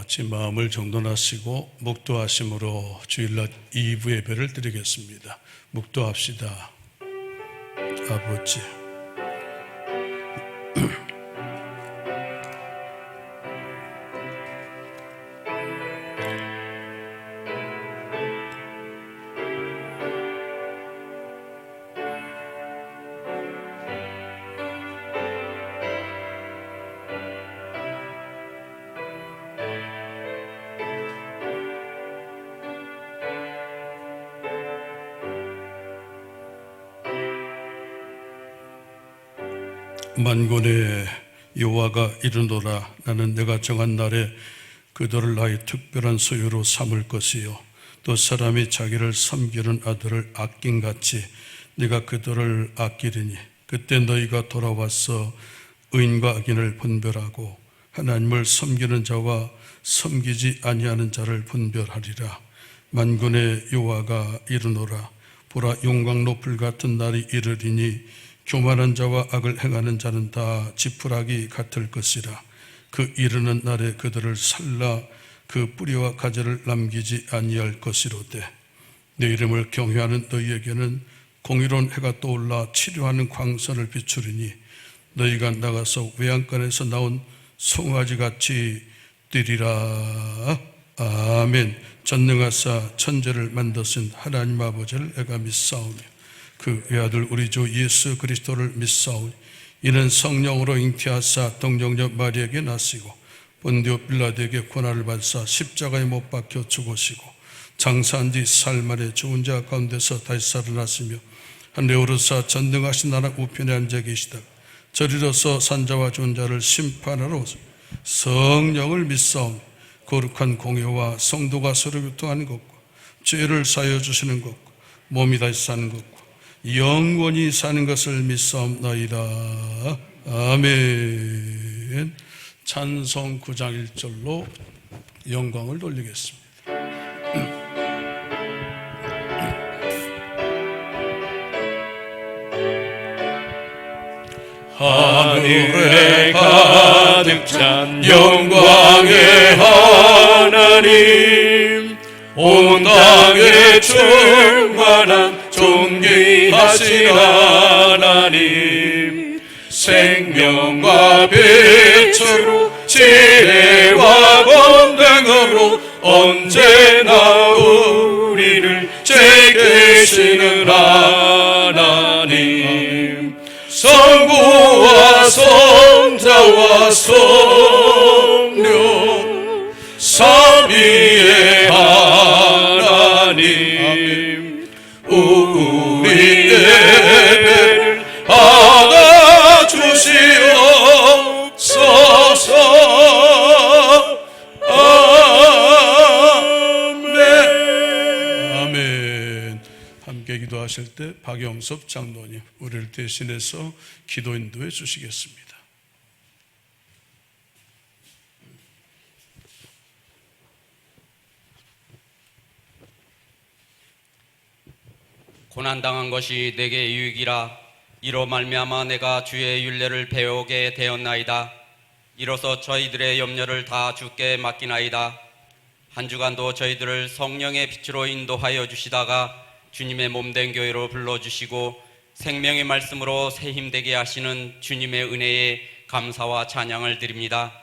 같이 마음을 정돈하시고 묵도하심으로 주일날 2부 예배를 드리겠습니다. 묵도합시다. 아버지, 만군의 여호와가 이르노라. 나는 내가 정한 날에 그들을 나의 특별한 소유로 삼을 것이요 또 사람이 자기를 섬기는 아들을 아낀같이 네가 그들을 아끼리니 그때 너희가 돌아와서 의인과 악인을 분별하고 하나님을 섬기는 자와 섬기지 아니하는 자를 분별하리라. 만군의 여호와가 이르노라. 보라, 용광로 불 같은 날이 이르리니 교만한 자와 악을 행하는 자는 다 지푸라기 같을 것이라. 그 이르는 날에 그들을 살라 그 뿌리와 가지를 남기지 아니할 것이로되 내 이름을 경외하는 너희에게는 공의로운 해가 떠올라 치료하는 광선을 비추리니 너희가 나가서 외양간에서 나온 송아지같이 뛰리라. 아멘. 전능하사 천지를 만드신 하나님 아버지를 내가 믿사오며 그 외아들 우리 주 예수 그리스도를 믿사오니 이는 성령으로 잉태하사 동정녀 마리에게 나시고 본디오 빌라도에게 고난을 받사 십자가에 못 박혀 죽으시고 장사한 뒤 사흘 만에 죽은 자 가운데서 다시 살아나시며 하늘에 오르사 전능하신 나라 우편에 앉아 계시다. 저리로서 산자와 죽은 자를 심판하러 오시고 성령을 믿사오니 거룩한 공회와 성도가 서로 교통하는 것과 죄를 사하여 주시는 것과 몸이 다시 사는 것과 영원히 사는 것을 믿사옵나이다. 아멘. 찬송 9장 1절로 영광을 돌리겠습니다. 하늘에 가득 찬 영광의 하나님, 온 땅에 충만한 존귀하신 하나님, 생명과 빛으로 지혜와 권능으로 언제나 우리를 지키시는 하나님, 성부와 성자와 성령 삼위의 하나님, 우리 예배를 받아주시옵소서. 아멘. 아멘. 함께 기도하실 때 박영섭 장로님 우리를 대신해서 기도 인도해 주시겠습니다. 고난당한 것이 내게 유익이라. 이로 말미암아 내가 주의 율례를 배우게 되었나이다. 이로써 저희들의 염려를 다 주께 맡기나이다. 한 주간도 저희들을 성령의 빛으로 인도하여 주시다가 주님의 몸된 교회로 불러주시고 생명의 말씀으로 새 힘되게 하시는 주님의 은혜에 감사와 찬양을 드립니다.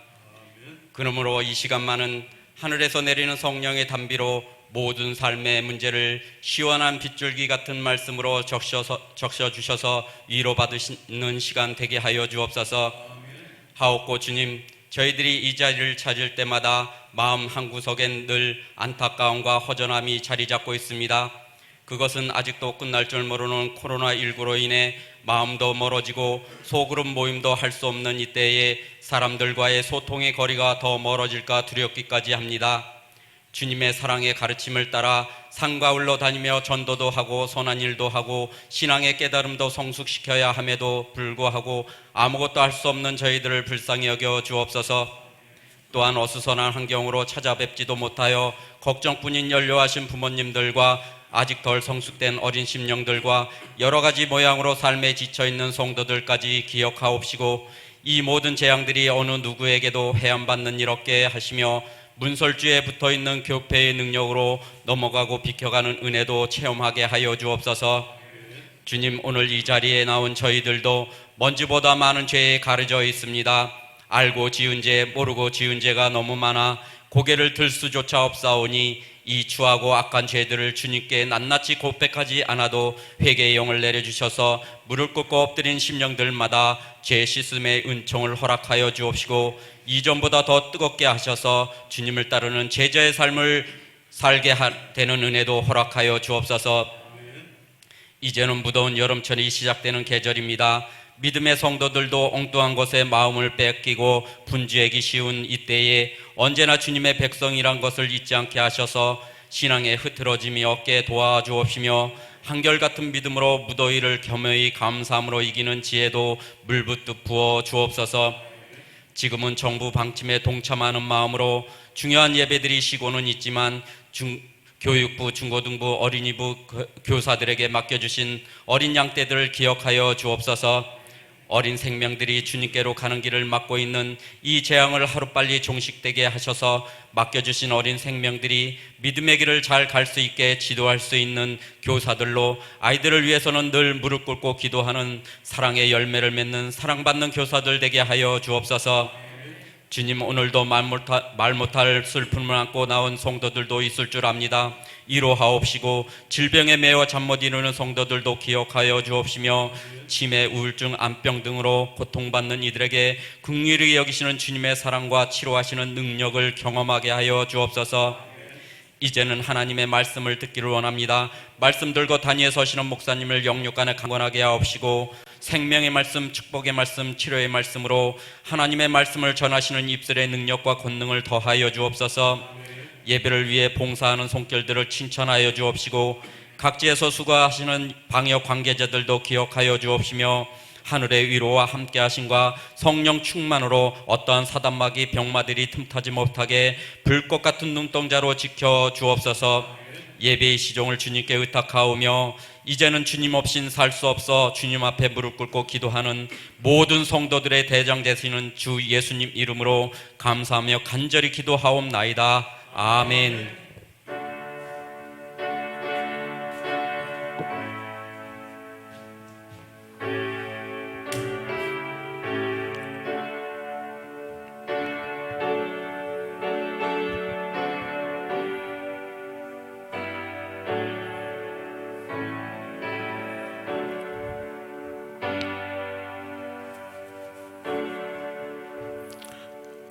그러므로 이 시간만은 하늘에서 내리는 성령의 단비로 모든 삶의 문제를 시원한 빗줄기 같은 말씀으로 적셔주셔서 위로받으시는 시간 되게 하여 주옵소서. 하옵고 주님, 저희들이 이 자리를 찾을 때마다 마음 한구석엔 늘 안타까움과 허전함이 자리 잡고 있습니다. 그것은 아직도 끝날 줄 모르는 코로나19로 인해 마음도 멀어지고 소그룹 모임도 할 수 없는 이때에 사람들과의 소통의 거리가 더 멀어질까 두렵기까지 합니다. 주님의 사랑의 가르침을 따라 산과 울로 다니며 전도도 하고 선한 일도 하고 신앙의 깨달음도 성숙시켜야 함에도 불구하고 아무것도 할 수 없는 저희들을 불쌍히 여겨 주옵소서. 또한 어수선한 환경으로 찾아뵙지도 못하여 걱정뿐인 연료하신 부모님들과 아직 덜 성숙된 어린 심령들과 여러 가지 모양으로 삶에 지쳐있는 성도들까지 기억하옵시고 이 모든 재앙들이 어느 누구에게도 해안받는 일 없게 하시며 문설주에 붙어있는 교회의 능력으로 넘어가고 비켜가는 은혜도 체험하게 하여 주옵소서. 주님, 오늘 이 자리에 나온 저희들도 먼지보다 많은 죄에 가려져 있습니다. 알고 지은 죄, 모르고 지은 죄가 너무 많아 고개를 들 수조차 없사오니 이 추하고 악한 죄들을 주님께 낱낱이 고백하지 않아도 회개의 영을 내려주셔서 무릎 꿇고 엎드린 심령들마다 죄 씻음의 은총을 허락하여 주옵시고 이전보다 더 뜨겁게 하셔서 주님을 따르는 제자의 삶을 살게 되는 은혜도 허락하여 주옵소서. 이제는 무더운 여름철이 시작되는 계절입니다. 믿음의 성도들도 엉뚱한 것에 마음을 뺏기고 분주하기 쉬운 이때에 언제나 주님의 백성이란 것을 잊지 않게 하셔서 신앙의 흐트러짐이 없게 도와주옵시며 한결같은 믿음으로 무더위를 겸허히 감사함으로 이기는 지혜도 물붓듯 부어 주옵소서. 지금은 정부 방침에 동참하는 마음으로 중요한 예배들이 쉬고는 있지만 교육부, 중고등부, 어린이부 교사들에게 맡겨주신 어린 양떼들을 기억하여 주옵소서. 어린 생명들이 주님께로 가는 길을 막고 있는 이 재앙을 하루빨리 종식되게 하셔서 맡겨주신 어린 생명들이 믿음의 길을 잘 갈 수 있게 지도할 수 있는 교사들로 아이들을 위해서는 늘 무릎 꿇고 기도하는 사랑의 열매를 맺는 사랑받는 교사들 되게 하여 주옵소서. 주님, 오늘도 말 못할 슬픔을 안고 나온 성도들도 있을 줄 압니다. 위로하옵시고 질병에 매여 잠 못 이루는 성도들도 기억하여 주옵시며 치매, 우울증, 암병 등으로 고통받는 이들에게 긍휼히 여기시는 주님의 사랑과 치료하시는 능력을 경험하게 하여 주옵소서. 이제는 하나님의 말씀을 듣기를 원합니다. 말씀 들고 단위에 서시는 목사님을 영육간에 강건하게 하옵시고 생명의 말씀, 축복의 말씀, 치료의 말씀으로 하나님의 말씀을 전하시는 입술의 능력과 권능을 더하여 주옵소서. 예배를 위해 봉사하는 손길들을 칭찬하여 주옵시고 각지에서 수고하시는 방역 관계자들도 기억하여 주옵시며 하늘의 위로와 함께 하심과 성령 충만으로 어떠한 사단마귀 병마들이 틈타지 못하게 불꽃 같은 눈동자로 지켜 주옵소서. 예배의 시종을 주님께 의탁하오며 이제는 주님 없인 살 수 없어 주님 앞에 무릎 꿇고 기도하는 모든 성도들의 대장 되시는 주 예수님 이름으로 감사하며 간절히 기도하옵나이다. 아멘.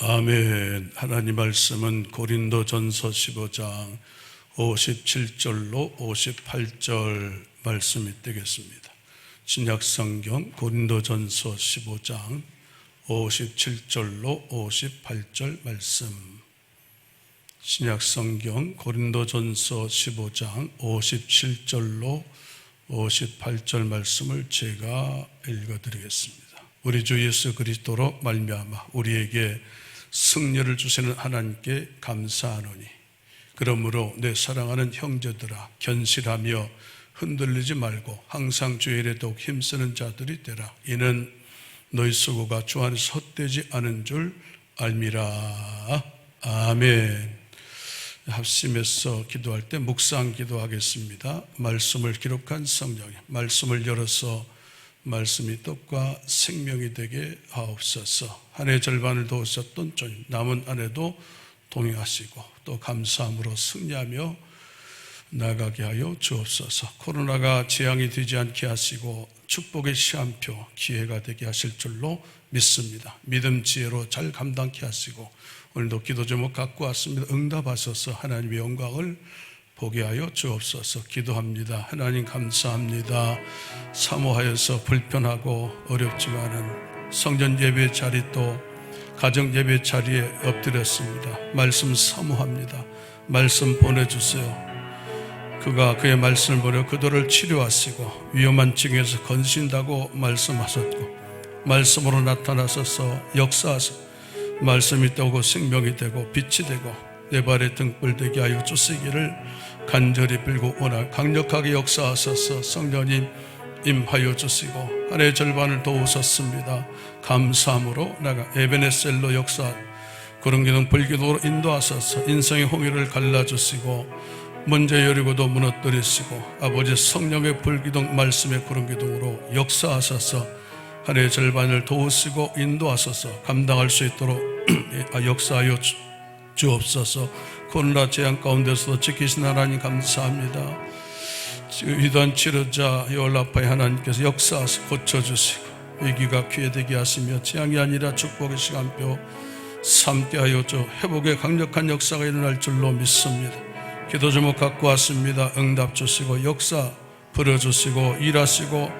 아멘. 하나님 말씀은 고린도전서 15장 57절로 58절 말씀이 되겠습니다. 신약성경 고린도전서 15장 57절로 58절 말씀. 신약성경 고린도전서 15장 57절로 58절 말씀을 제가 읽어드리겠습니다. 우리 주 예수 그리스도로 말미암아 우리에게 승리를 주시는 하나님께 감사하노니 그러므로 내 사랑하는 형제들아 견실하며 흔들리지 말고 항상 주의 일에 더욱 힘쓰는 자들이 되라. 이는 너희 수고가 주 안에서 헛되지 않은 줄 알미라. 아멘. 합심해서 기도할 때 묵상 기도하겠습니다. 말씀을 기록한 성경에 말씀을 열어서 말씀이 떡과 생명이 되게 하옵소서. 한 해 절반을 도우셨던 주님 남은 한 해도 동행하시고 또 감사함으로 승리하며 나가게 하여 주옵소서. 코로나가 재앙이 되지 않게 하시고 축복의 시한표 기회가 되게 하실 줄로 믿습니다. 믿음 지혜로 잘 감당케 하시고 오늘도 기도 제목 갖고 왔습니다. 응답하셔서 하나님의 영광을 보게 하여 주옵소서. 기도합니다. 하나님 감사합니다. 사모하여서 불편하고 어렵지만은 성전 예배 자리 또 가정 예배 자리에 엎드렸습니다. 말씀 사모합니다. 말씀 보내주세요. 그가 그의 말씀을 보내 그들을 치료하시고 위험한 징에서 건진다고 말씀하셨고 말씀으로 나타나셔서 역사하셔 말씀이 떠오고 생명이 되고 빛이 되고 내 발에 등불 되게 하여 주시기를 간절히 빌고 오늘 강력하게 역사하셔서 성령님 임하여 주시고 한 해 절반을 도우셨습니다. 감사함으로 나가 에베네셀로 역사 구름기둥 불기둥으로 인도하셔서 인생의 홍해를 갈라주시고 문제 여리고도 무너뜨리시고 아버지 성령의 불기둥 말씀의 구름기둥으로 역사하셔서 한 해의 절반을 도우시고 인도하셔서 감당할 수 있도록 역사하여 주옵소서. 코로나 재앙 가운데서도 지키신 하나님 감사합니다. 위대한 치료자 요라파의 하나님께서 역사하시고 고쳐주시고 위기가 피해되게 하시며 재앙이 아니라 축복의 시간표 삼게 하여 주 회복의 강력한 역사가 일어날 줄로 믿습니다. 기도 제목 갖고 왔습니다. 응답 주시고 역사 부려주시고 일하시고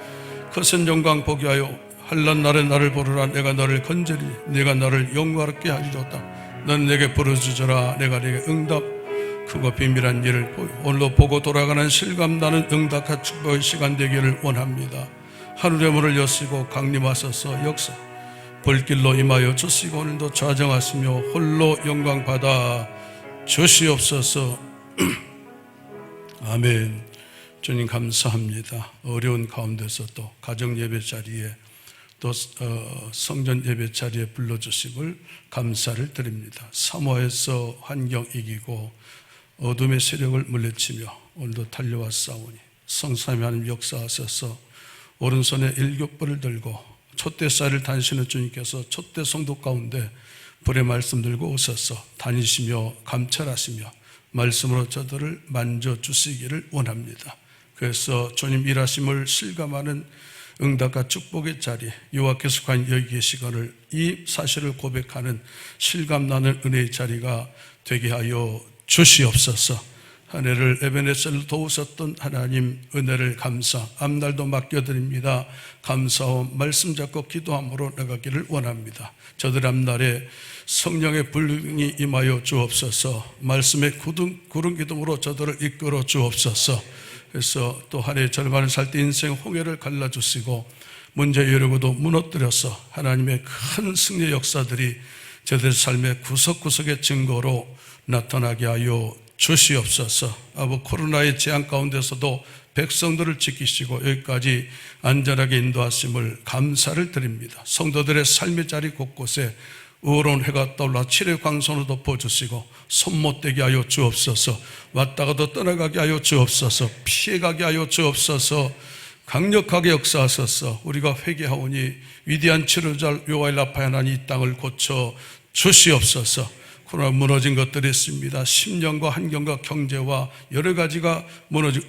거센 영광 보게 하여 환난 날에 나를 부르라. 내가 너를 건지리 내가 너를 영광롭게 하리로다. 너는 내게 부르짖으라. 내가 네게 응답 크고 비밀한 일을 오늘도 보고 돌아가는 실감나는 응답과 축복의 시간 되기를 원합니다. 하늘의 문을 여시고 강림하셔서 역사 불길로 임하여 주시고 오늘도 좌정하시며 홀로 영광 받아 주시옵소서. 아멘. 주님 감사합니다. 어려운 가운데서 또 가정 예배 자리에 또 성전 예배 자리에 불러주심을 감사를 드립니다. 사모해서 환경 이기고 어둠의 세력을 물리치며 오늘도 달려와 싸우니 성삼위 하나님 역사하셔서 오른손에 일격벌을 들고 촛대살을 다니시는 주님께서 촛대 성도 가운데 불의 말씀 들고 오셔서 다니시며 감찰하시며 말씀으로 저들을 만져주시기를 원합니다. 그래서 주님 일하심을 실감하는 응답과 축복의 자리 여호와께서 과연 여기 계시거늘 이 사실을 고백하는 실감나는 은혜의 자리가 되게 하여 주시옵소서. 한 해를 에베네셀로 도우셨던 하나님 은혜를 감사 앞날도 맡겨드립니다. 감사와 말씀 잡고 기도함으로 나가기를 원합니다. 저들 앞날에 성령의 불능이 임하여 주옵소서. 말씀의 구름 기둥으로 저들을 이끌어 주옵소서. 그래서 또 한 해 절반을 살 때 인생 홍해를 갈라주시고 문제 여리고도 무너뜨려서 하나님의 큰 승리의 역사들이 저들 삶의 구석구석의 증거로 나타나게 하여 주시옵소서. 아버지 코로나의 재앙 가운데서도 백성들을 지키시고 여기까지 안전하게 인도하심을 감사를 드립니다. 성도들의 삶의 자리 곳곳에 의로운 해가 떠올라 칠의 광선으로 덮어주시고 손못되게 하여 주옵소서. 왔다가도 떠나가게 하여 주옵소서. 피해가게 하여 주옵소서. 강력하게 역사하소서. 우리가 회개하오니 위대한 치료자 요하의 라파 하나님 이 땅을 고쳐 주시옵소서. 코로나 무너진 것들이 있습니다. 심령과 환경과 경제와 여러 가지가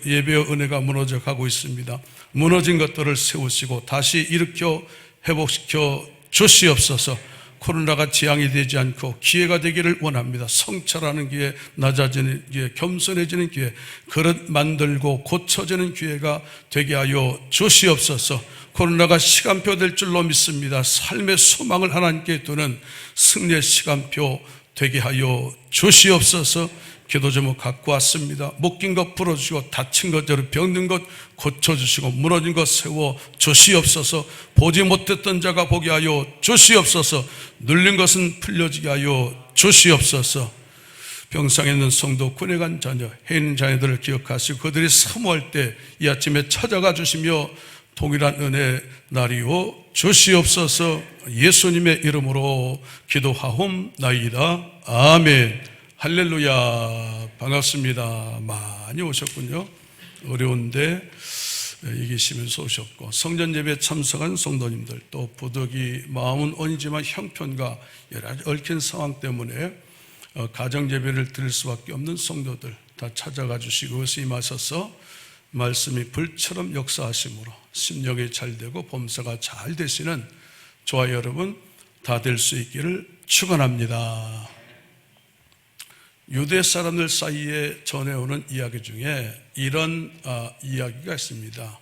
예배의 은혜가 무너져 가고 있습니다. 무너진 것들을 세우시고 다시 일으켜 회복시켜 주시옵소서. 코로나가 재앙이 되지 않고 기회가 되기를 원합니다. 성찰하는 기회, 낮아지는 기회, 겸손해지는 기회, 그릇 만들고 고쳐지는 기회가 되게 하여 주시옵소서. 코로나가 시간표 될 줄로 믿습니다. 삶의 소망을 하나님께 두는 승리의 시간표 되게 하여 주시옵소서. 기도 제목 갖고 왔습니다. 묶인 것 풀어주시고 다친 것 병든 것 고쳐주시고 무너진 것 세워 주시옵소서. 보지 못했던 자가 보게 하여 주시옵소서. 눌린 것은 풀려지게 하여 주시옵소서. 병상에 있는 성도, 군에 간 자녀, 해 있는 자녀들을 기억하시고 그들이 사모할 때 이 아침에 찾아가 주시며 동일한 은혜 나리오 주시옵소서. 예수님의 이름으로 기도하옵나이다. 아멘. 할렐루야. 반갑습니다. 많이 오셨군요. 어려운데 이기시면서 오셨고 성전 예배에 참석한 성도님들, 또 부득이 마음은 언이지만 형편과 여러 가지 얽힌 상황 때문에 가정 예배를 드릴 수밖에 없는 성도들 다 찾아가 주시고 그것이 임하셔서 말씀이 불처럼 역사하심으로 심령이 잘 되고 범사가 잘 되시는 저와 여러분 다 될 수 있기를 축원합니다. 유대 사람들 사이에 전해오는 이야기 중에 이런 이야기가 있습니다.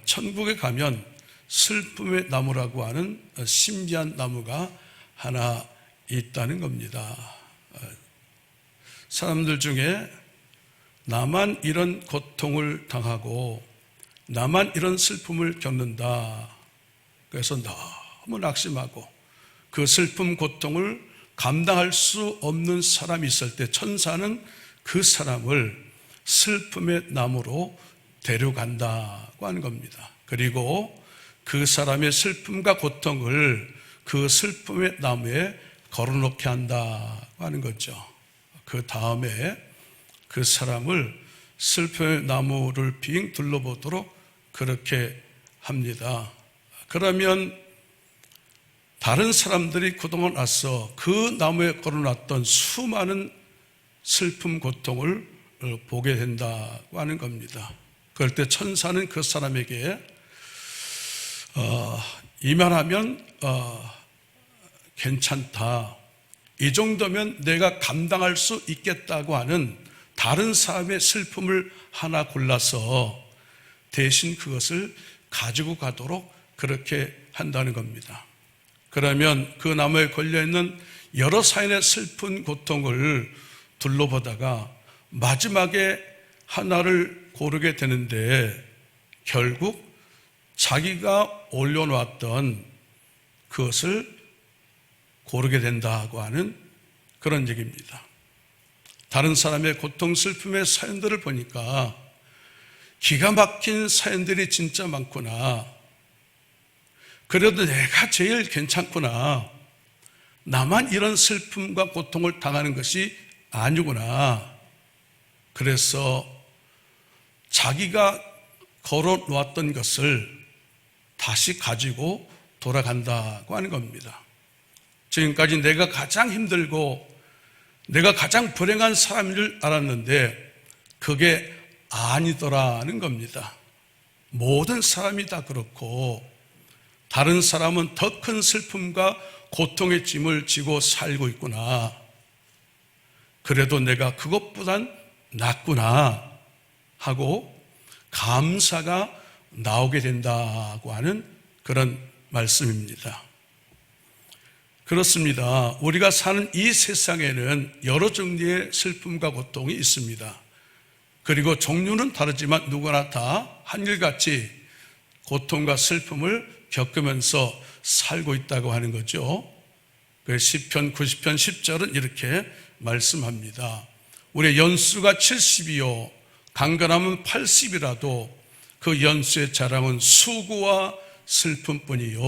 천국에 가면 슬픔의 나무라고 하는 신비한 나무가 하나 있다는 겁니다. 사람들 중에 나만 이런 고통을 당하고 나만 이런 슬픔을 겪는다. 그래서 너무 낙심하고 그 슬픔 고통을 감당할 수 없는 사람이 있을 때 천사는 그 사람을 슬픔의 나무로 데려간다고 하는 겁니다. 그리고 그 사람의 슬픔과 고통을 그 슬픔의 나무에 걸어놓게 한다고 하는 거죠. 그 다음에 그 사람을 슬픔의 나무를 빙 둘러보도록 그렇게 합니다. 그러면 다른 사람들이 그동안 와서 그 나무에 걸어놨던 수많은 슬픔, 고통을 보게 된다고 하는 겁니다. 그럴 때 천사는 그 사람에게 이만하면 괜찮다, 이 정도면 내가 감당할 수 있겠다고 하는 다른 사람의 슬픔을 하나 골라서 대신 그것을 가지고 가도록 그렇게 한다는 겁니다. 그러면 그 나무에 걸려있는 여러 사인의 슬픈 고통을 둘러보다가 마지막에 하나를 고르게 되는데 결국 자기가 올려놓았던 그것을 고르게 된다고 하는 그런 얘기입니다. 다른 사람의 고통, 슬픔의 사연들을 보니까 기가 막힌 사연들이 진짜 많구나. 그래도 내가 제일 괜찮구나. 나만 이런 슬픔과 고통을 당하는 것이 아니구나. 그래서 자기가 걸어 놓았던 것을 다시 가지고 돌아간다고 하는 겁니다. 지금까지 내가 가장 힘들고 내가 가장 불행한 사람인 줄 알았는데 그게 아니더라는 겁니다. 모든 사람이 다 그렇고 다른 사람은 더 큰 슬픔과 고통의 짐을 지고 살고 있구나. 그래도 내가 그것보단 낫구나 하고 감사가 나오게 된다고 하는 그런 말씀입니다. 그렇습니다. 우리가 사는 이 세상에는 여러 종류의 슬픔과 고통이 있습니다. 그리고 종류는 다르지만 누구나 다 한결같이 고통과 슬픔을 겪으면서 살고 있다고 하는 거죠. 시편 90편 10절은 이렇게 말씀합니다. 우리의 연수가 70이요 강건함은 80이라도 그 연수의 자랑은 수고와 슬픔뿐이요.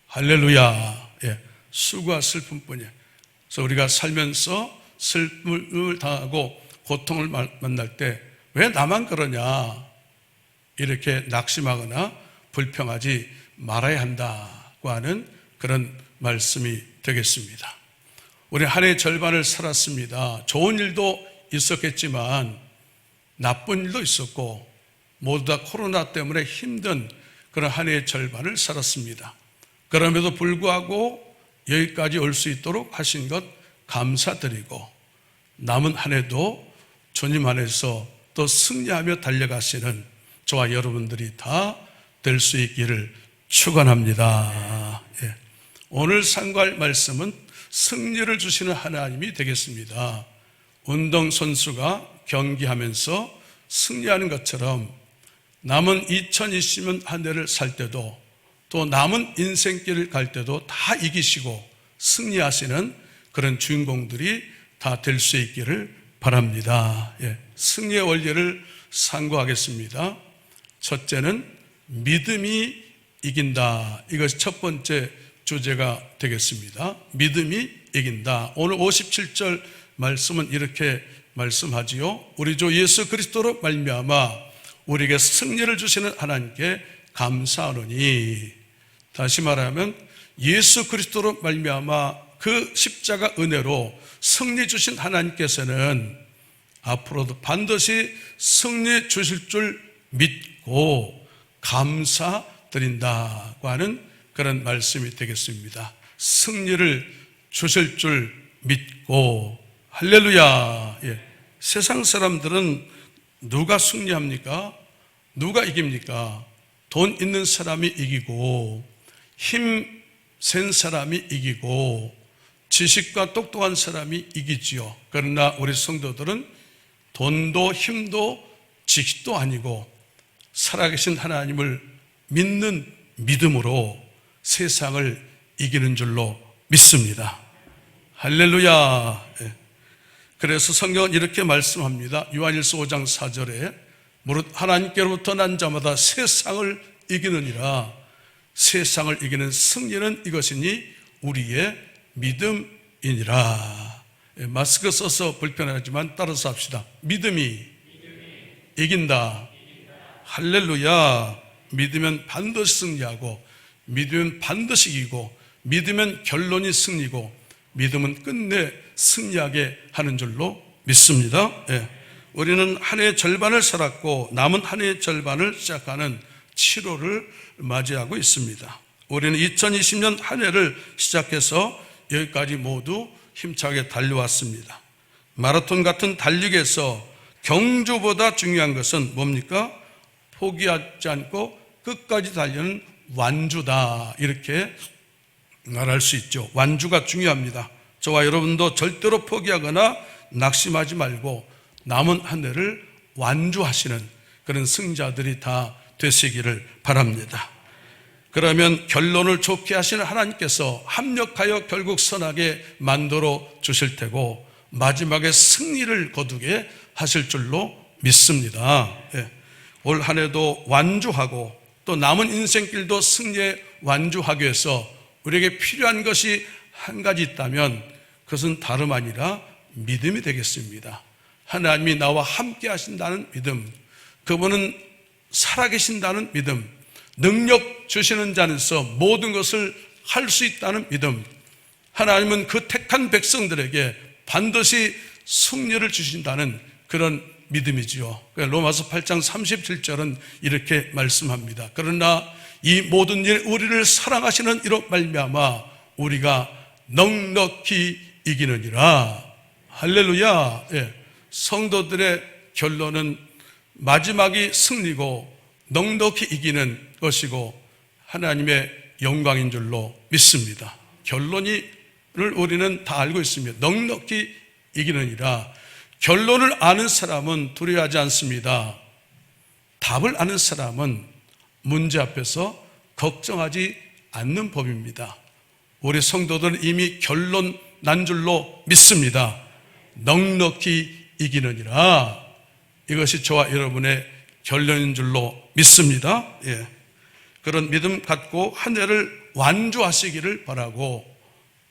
할렐루야. 예, 수고와 슬픔뿐이에요. 그래서 우리가 살면서 슬픔을 당하고 고통을 만날 때 왜 나만 그러냐 이렇게 낙심하거나 불평하지 말아야 한다고 하는 그런 말씀이 되겠습니다. 우리 한 해의 절반을 살았습니다. 좋은 일도 있었겠지만 나쁜 일도 있었고 모두 다 코로나 때문에 힘든 그런 한 해의 절반을 살았습니다. 그럼에도 불구하고 여기까지 올 수 있도록 하신 것 감사드리고 남은 한 해도 주님 안에서 또 승리하며 달려가시는 저와 여러분들이 다 될 수 있기를 축원합니다. 예. 오늘 상고할 말씀은 승리를 주시는 하나님이 되겠습니다. 운동선수가 경기하면서 승리하는 것처럼 남은 2020년 한 해를 살 때도 또 남은 인생길을 갈 때도 다 이기시고 승리하시는 그런 주인공들이 다 될 수 있기를 바랍니다. 예. 승리의 원리를 상고하겠습니다. 첫째는 믿음이 이긴다. 이것이 첫 번째 주제가 되겠습니다. 믿음이 이긴다. 오늘 57절 말씀은 이렇게 말씀하지요. 우리 주 예수 그리스도로 말미암아 우리에게 승리를 주시는 하나님께 감사하노니. 다시 말하면 예수 그리스도로 말미암아 그 십자가 은혜로 승리 주신 하나님께서는 앞으로도 반드시 승리 주실 줄 믿고 감사드린다고 하는 그런 말씀이 되겠습니다. 승리를 주실 줄 믿고. 할렐루야. 예. 세상 사람들은 누가 승리합니까? 누가 이깁니까? 돈 있는 사람이 이기고 힘 센 사람이 이기고 지식과 똑똑한 사람이 이기지요. 그러나 우리 성도들은 돈도 힘도 지식도 아니고 살아계신 하나님을 믿는 믿음으로 세상을 이기는 줄로 믿습니다. 할렐루야. 그래서 성경은 이렇게 말씀합니다. 요한일서 5장 4절에 무릇 하나님께로부터 난 자마다 세상을 이기느니라. 세상을 이기는 승리는 이것이니 우리의 믿음이니라. 마스크 써서 불편하지만 따라서 합시다. 믿음이 이긴다. 할렐루야. 믿으면 반드시 승리하고, 믿으면 반드시 이기고, 믿으면 결론이 승리고, 믿음은 끝내 승리하게 하는 줄로 믿습니다. 우리는 한 해의 절반을 살았고 남은 한 해의 절반을 시작하는 7월을 맞이하고 있습니다. 우리는 2020년 한 해를 시작해서 여기까지 모두 힘차게 달려왔습니다. 마라톤 같은 달리기에서 경주보다 중요한 것은 뭡니까? 포기하지 않고 끝까지 달리는 완주다, 이렇게 말할 수 있죠. 완주가 중요합니다. 저와 여러분도 절대로 포기하거나 낙심하지 말고 남은 한 해를 완주하시는 그런 승자들이 다 되시기를 바랍니다. 그러면 결론을 좋게 하시는 하나님께서 합력하여 결국 선하게 만들어 주실 테고 마지막에 승리를 거두게 하실 줄로 믿습니다. 올 한 해도 완주하고 또 남은 인생길도 승리에 완주하기 위해서 우리에게 필요한 것이 한 가지 있다면 그것은 다름 아니라 믿음이 되겠습니다. 하나님이 나와 함께 하신다는 믿음, 그분은 살아계신다는 믿음, 능력 주시는 자에서 모든 것을 할 수 있다는 믿음, 하나님은 그 택한 백성들에게 반드시 승리를 주신다는 그런 믿음이지요. 로마서 8장 37절은 이렇게 말씀합니다. 그러나 이 모든 일 우리를 사랑하시는 이로 말미암아 우리가 넉넉히 이기느니라. 할렐루야. 성도들의 결론은 마지막이 승리고 넉넉히 이기는 것이고 하나님의 영광인 줄로 믿습니다. 결론을 우리는 다 알고 있습니다. 넉넉히 이기느니라. 결론을 아는 사람은 두려워하지 않습니다. 답을 아는 사람은 문제 앞에서 걱정하지 않는 법입니다. 우리 성도들은 이미 결론 난 줄로 믿습니다. 넉넉히 이기느니라. 이것이 저와 여러분의 결론인 줄로 믿습니다. 그런 믿음 갖고 한 해를 완주하시기를 바라고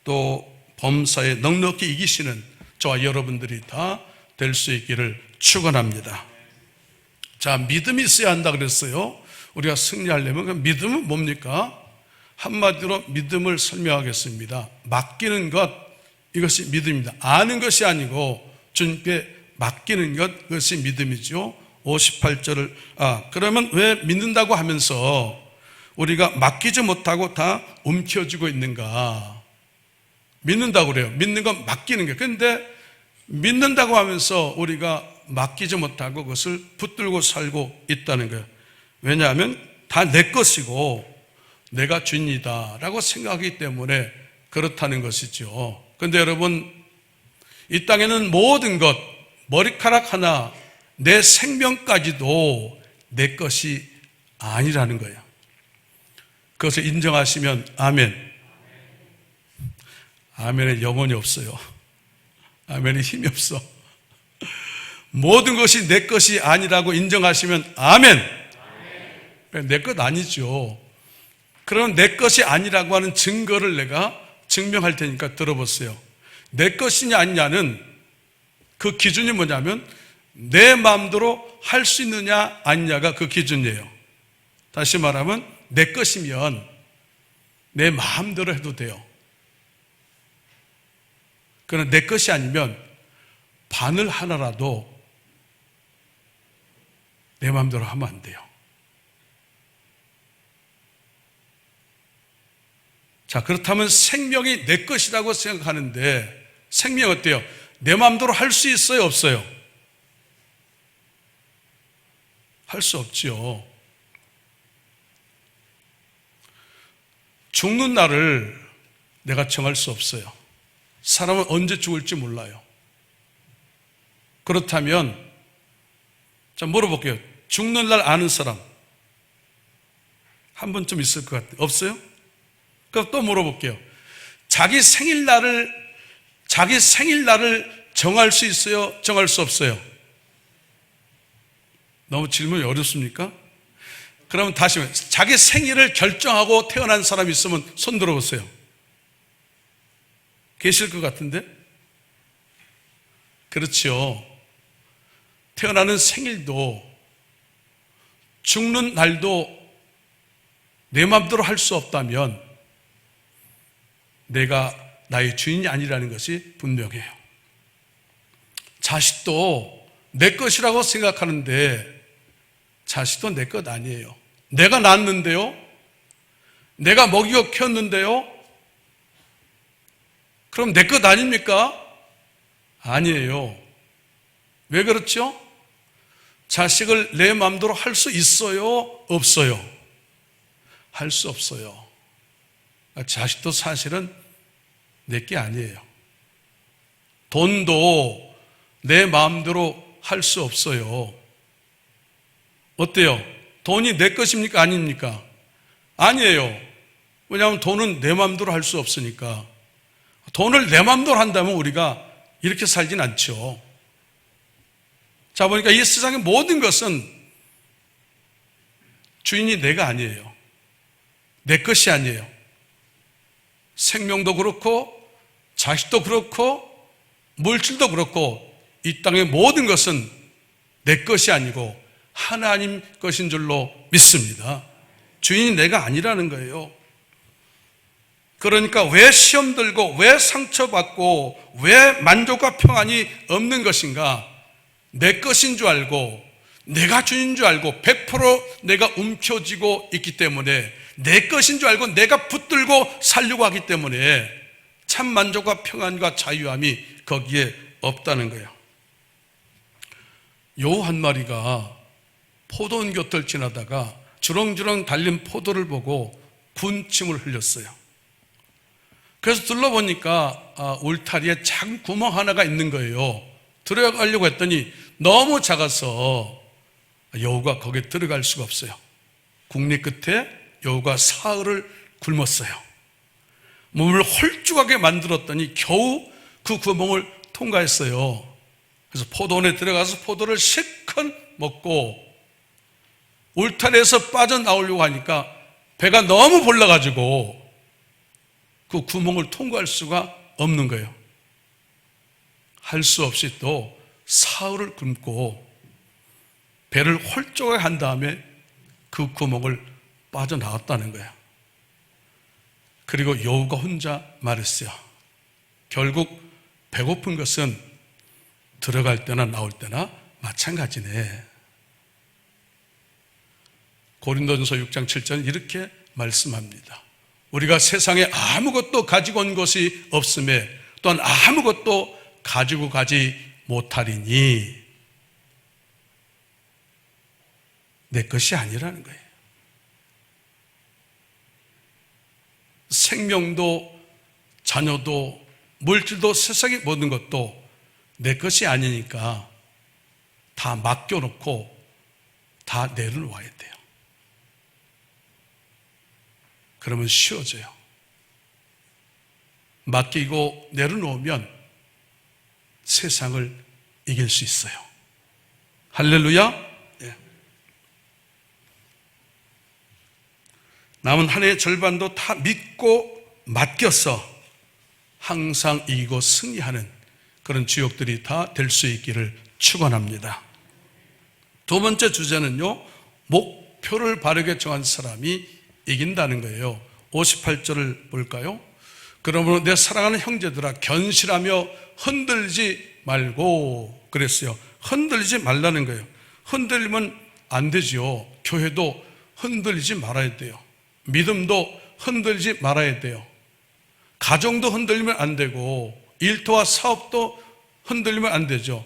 또 범사에 넉넉히 이기시는 저와 여러분들이 다 될 수 있기를 축원합니다. 자, 믿음이 있어야 한다 그랬어요. 우리가 승리하려면 그 믿음은 뭡니까? 한마디로 믿음을 설명하겠습니다. 맡기는 것, 이것이 믿음입니다. 아는 것이 아니고 주님께 맡기는 것, 그것이 믿음이죠. 58절을 그러면 왜 믿는다고 하면서 우리가 맡기지 못하고 다 움켜쥐고 있는가? 믿는다고 그래요. 믿는 건 맡기는 게. 그런데 믿는다고 하면서 우리가 맡기지 못하고 그것을 붙들고 살고 있다는 거예요. 왜냐하면 다 내 것이고 내가 주인이다 라고 생각하기 때문에 그렇다는 것이죠. 그런데 여러분, 이 땅에는 모든 것, 머리카락 하나, 내 생명까지도 내 것이 아니라는 거예요. 그것을 인정하시면 아멘. 아멘에 영혼이 없어요. 아멘에 힘이 없어. 모든 것이 내 것이 아니라고 인정하시면 아멘. 내 것 아니죠. 그럼 내 것이 아니라고 하는 증거를 내가 증명할 테니까 들어보세요. 내 것이냐 아니냐는 그 기준이 뭐냐면 내 마음대로 할 수 있느냐 아니냐가 그 기준이에요. 다시 말하면 내 것이면 내 마음대로 해도 돼요. 그러나 내 것이 아니면 바늘 하나라도 내 마음대로 하면 안 돼요. 자, 그렇다면 생명이 내 것이라고 생각하는데 생명 어때요? 내 마음대로 할 수 있어요, 없어요? 할 수 없죠. 죽는 날을 내가 정할 수 없어요. 사람은 언제 죽을지 몰라요. 그렇다면 자, 물어볼게요. 죽는 날 아는 사람 한 번쯤 있을 것 같아요. 없어요? 그럼 또 물어볼게요. 자기 생일날을 정할 수 있어요? 정할 수 없어요? 너무 질문이 어렵습니까? 그러면 다시 자기 생일을 결정하고 태어난 사람이 있으면 손 들어보세요. 계실 것 같은데? 그렇죠. 태어나는 생일도 죽는 날도 내 마음대로 할 수 없다면 내가 나의 주인이 아니라는 것이 분명해요. 자식도 내 것이라고 생각하는데 자식도 내 것 아니에요. 내가 낳았는데요, 내가 먹이고 키웠는데요, 그럼 내 것 아닙니까? 아니에요. 왜 그렇죠? 자식을 내 마음대로 할 수 있어요? 없어요? 할 수 없어요. 자식도 사실은 내 게 아니에요. 돈도 내 마음대로 할 수 없어요. 어때요? 돈이 내 것입니까? 아닙니까? 아니에요. 왜냐하면 돈은 내 마음대로 할 수 없으니까. 돈을 내 마음대로 한다면 우리가 이렇게 살진 않죠. 자, 보니까 이 세상의 모든 것은 주인이 내가 아니에요. 내 것이 아니에요. 생명도 그렇고 자식도 그렇고 물질도 그렇고 이 땅의 모든 것은 내 것이 아니고 하나님 것인 줄로 믿습니다. 주인이 내가 아니라는 거예요. 그러니까 왜 시험 들고 왜 상처받고 왜 만족과 평안이 없는 것인가? 내 것인 줄 알고 내가 주인인 줄 알고 100% 내가 움켜쥐고 있기 때문에 내 것인 줄 알고 내가 붙들고 살려고 하기 때문에 참 만족과 평안과 자유함이 거기에 없다는 거예요. 요 한 마리가 포도원 곁을 지나다가 주렁주렁 달린 포도를 보고 군침을 흘렸어요. 그래서 둘러보니까 울타리에 작은 구멍 하나가 있는 거예요. 들어가려고 했더니 너무 작아서 여우가 거기에 들어갈 수가 없어요. 국리 끝에 여우가 사흘을 굶었어요. 몸을 홀쭉하게 만들었더니 겨우 그 구멍을 통과했어요. 그래서 포도원에 들어가서 포도를 실컷 먹고 울타리에서 빠져나오려고 하니까 배가 너무 불러가지고 그 구멍을 통과할 수가 없는 거예요. 할 수 없이 또 사흘을 굶고 배를 홀쭉하게 한 다음에 그 구멍을 빠져나왔다는 거예요. 그리고 여우가 혼자 말했어요. 결국 배고픈 것은 들어갈 때나 나올 때나 마찬가지네. 고린도전서 6장 7절 이렇게 말씀합니다. 우리가 세상에 아무것도 가지고 온 것이 없음에 또한 아무것도 가지고 가지 못하리니 내 것이 아니라는 거예요. 생명도 자녀도 물질도 세상의 모든 것도 내 것이 아니니까 다 맡겨놓고 다 내려놓아야 돼요. 그러면 쉬워져요. 맡기고 내려놓으면 세상을 이길 수 있어요. 할렐루야. 네. 남은 한 해의 절반도 다 믿고 맡겨서 항상 이기고 승리하는 그런 주역들이 다 될 수 있기를 축원합니다. 두 번째 주제는요, 목표를 바르게 정한 사람이 이긴다는 거예요. 58절을 볼까요? 그러므로 내 사랑하는 형제들아 견실하며 흔들지 말고 그랬어요. 흔들리지 말라는 거예요. 흔들리면 안 되죠. 교회도 흔들리지 말아야 돼요. 믿음도 흔들리지 말아야 돼요. 가정도 흔들리면 안 되고 일터와 사업도 흔들리면 안 되죠.